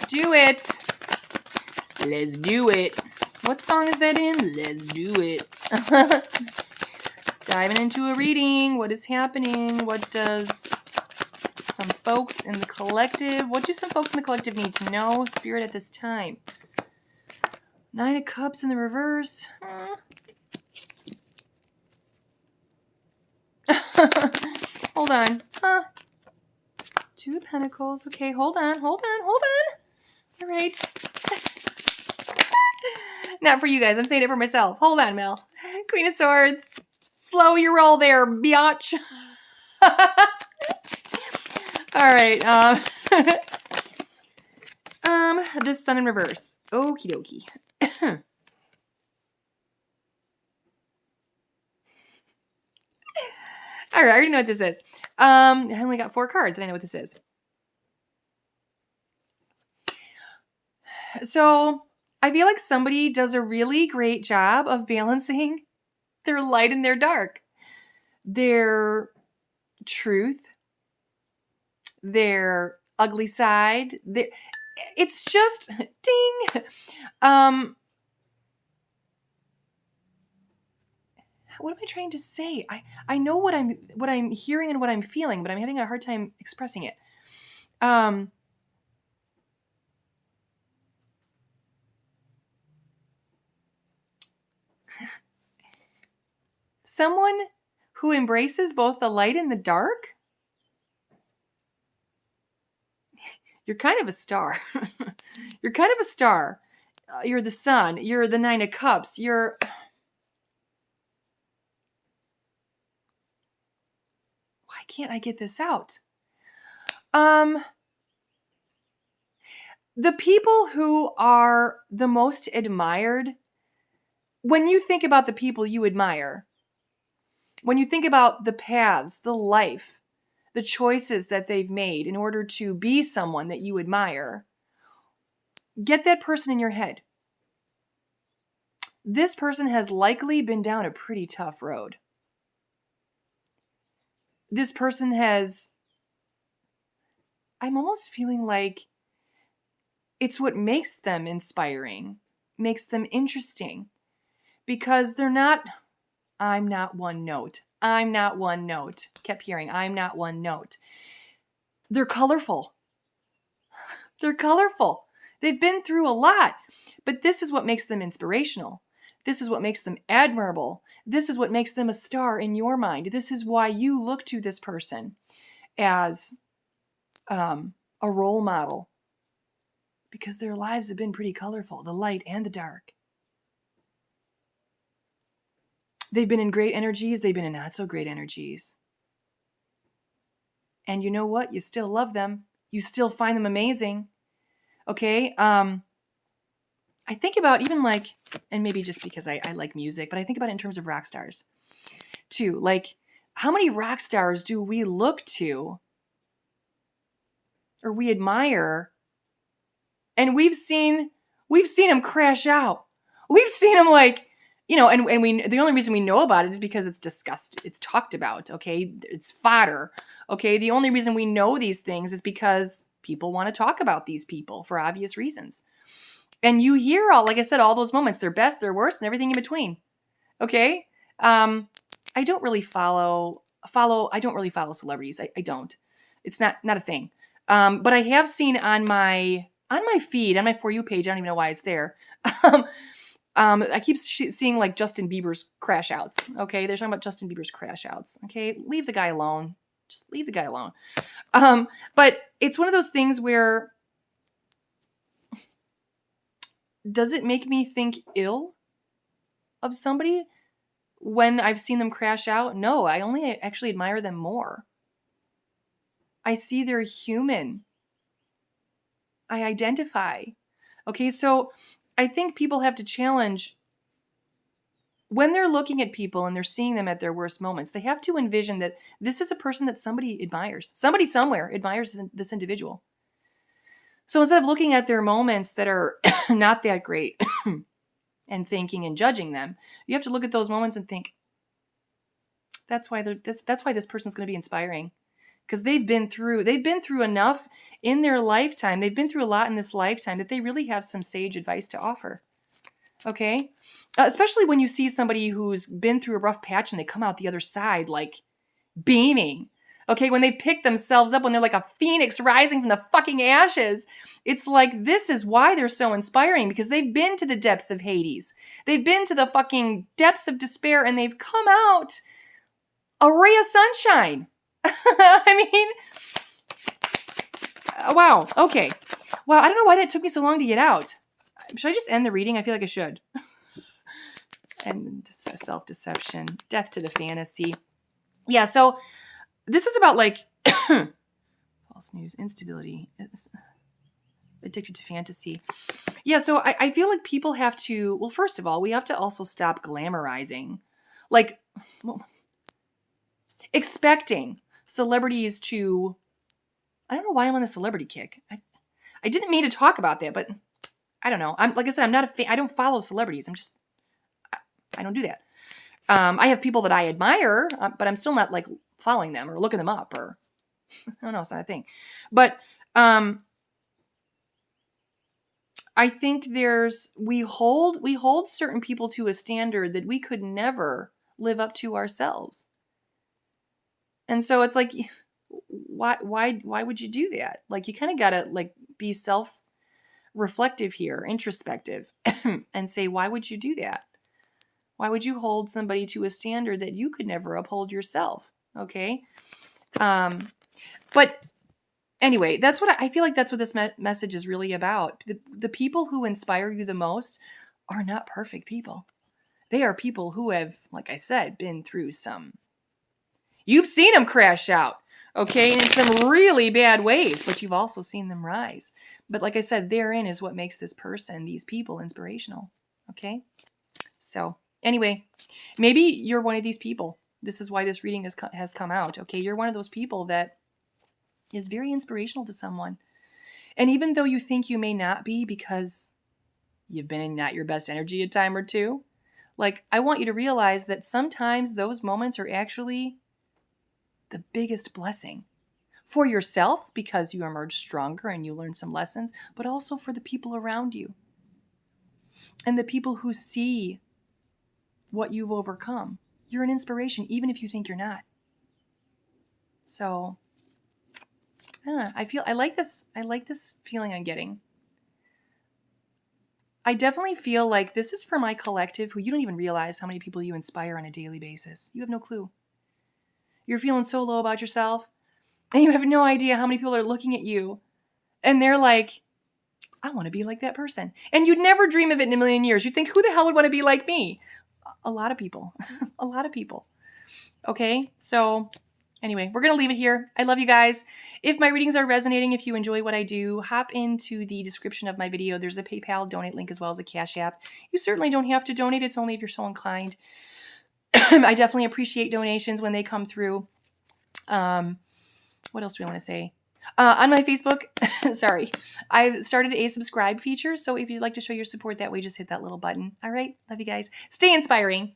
do it. Let's do it. What song is that in? Let's do it. Diving into a reading. What is happening? What does some folks in the collective, what do some folks in the collective need to know, Spirit, at this time? 9 of Cups in the reverse. Hold on. 2 of Pentacles. Okay, hold on. All right. Not for you guys. I'm saying it for myself. Hold on, Mel. Queen of Swords. Slow your roll there, biatch. All right. This Sun in reverse. Okie dokie. All right, I already know what this is. I only got 4 cards, and I know what this is. So I feel like somebody does a really great job of balancing their light and their dark, their truth, their ugly side. It's just ding. What am I trying to say? I know what I'm hearing and what I'm feeling, but I'm having a hard time expressing it. Someone who embraces both the light and the dark. You're kind of a star. You're kind of a star. You're the sun. You're the 9 of Cups. Why can't I get this out? The people who are the most admired, when you think about the people you admire, when you think about the paths, the life, the choices that they've made in order to be someone that you admire, get that person in your head. This person has likely been down a pretty tough road. This person I'm almost feeling like it's what makes them inspiring, makes them interesting, because they're not, I'm not one note. I'm not one note. Kept hearing, I'm not one note. They're colorful. They're colorful. They've been through a lot, but this is what makes them inspirational. This is what makes them admirable. This is what makes them a star in your mind. This is why you look to this person as a role model, because their lives have been pretty colorful, the light and the dark. They've been in great energies. They've been in not so great energies. And you know what? You still love them. You still find them amazing. Okay? I think about even like, and maybe just because I like music, but I think about it in terms of rock stars too. Like, how many rock stars do we look to or we admire, and we've seen them crash out. We've seen them, like, and we, the only reason we know about it is because it's discussed, it's talked about, okay? It's fodder, okay? The only reason we know these things is because people want to talk about these people for obvious reasons. And you hear all, like I said, all those moments, their best, their worst, and everything in between, okay? I don't really follow celebrities. I don't. It's not a thing. But I have seen on my feed, on my For You page, I don't even know why it's there. I keep seeing like Justin Bieber's crash outs. Okay. They're talking about Justin Bieber's crash outs. Okay. Leave the guy alone. Just leave the guy alone. But it's one of those things where, does it make me think ill of somebody when I've seen them crash out? No, I only actually admire them more. I see they're human. I identify. Okay, so I think people have to challenge, when they're looking at people and they're seeing them at their worst moments, they have to envision that this is a person that somebody admires. Somebody somewhere admires this individual. So instead of looking at their moments that are not that great and thinking and judging them, you have to look at those moments and think, that's why this person's going to be inspiring. because they've been through enough in their lifetime. They've been through a lot in this lifetime that they really have some sage advice to offer. Okay? Especially when you see somebody who's been through a rough patch and they come out the other side like beaming. Okay, when they pick themselves up, when they're like a phoenix rising from the fucking ashes, it's like, this is why they're so inspiring, because they've been to the depths of Hades. They've been to the fucking depths of despair, and they've come out a ray of sunshine. I mean, wow. Okay. Wow, I don't know why that took me so long to get out. Should I just end the reading? I feel like I should. And self-deception, death to the fantasy. Yeah, so this is about like false news, instability, addicted to fantasy. Yeah, so I feel like people have to, well, first of all, we have to also stop glamorizing. Like, well, expecting celebrities to, I don't know why I'm on the celebrity kick. I didn't mean to talk about that, but I don't know. Like I said, I'm not a fan. I don't follow celebrities. I don't do that. I have people that I admire, but I'm still not like following them or looking them up, or I don't know, it's not a thing. But I think we hold certain people to a standard that we could never live up to ourselves. And so it's like, why would you do that? Like, you kind of got to like be self-reflective here, introspective, and say, why would you do that? Why would you hold somebody to a standard that you could never uphold yourself? Okay. But anyway, that's what I feel like that's what this message is really about. The people who inspire you the most are not perfect people. They are people who have, like I said, been through you've seen them crash out, okay, in some really bad ways, but you've also seen them rise. But like I said, therein is what makes these people inspirational, okay? So anyway, maybe you're one of these people. This is why this reading has come out, okay? You're one of those people that is very inspirational to someone. And even though you think you may not be because you've been in not your best energy a time or two, like, I want you to realize that sometimes those moments are actually the biggest blessing for yourself, because you emerge stronger and you learn some lessons, but also for the people around you and the people who see what you've overcome. You're an inspiration, even if you think you're not. So, I don't know. I like this feeling I'm getting. I definitely feel like this is for my collective, who you don't even realize how many people you inspire on a daily basis. You have no clue. You're feeling so low about yourself, and you have no idea how many people are looking at you, and they're like, I want to be like that person. And you'd never dream of it in a million years. You'd think, who the hell would want to be like me? A lot of people. A lot of people. Okay? So anyway, we're going to leave it here. I love you guys. If my readings are resonating, if you enjoy what I do, hop into the description of my video. There's a PayPal donate link as well as a Cash App. You certainly don't have to donate. It's only if you're so inclined. I definitely appreciate donations when they come through. What else do I want to say? On my Facebook, sorry, I've started a subscribe feature. So if you'd like to show your support that way, just hit that little button. All right. Love you guys. Stay inspiring.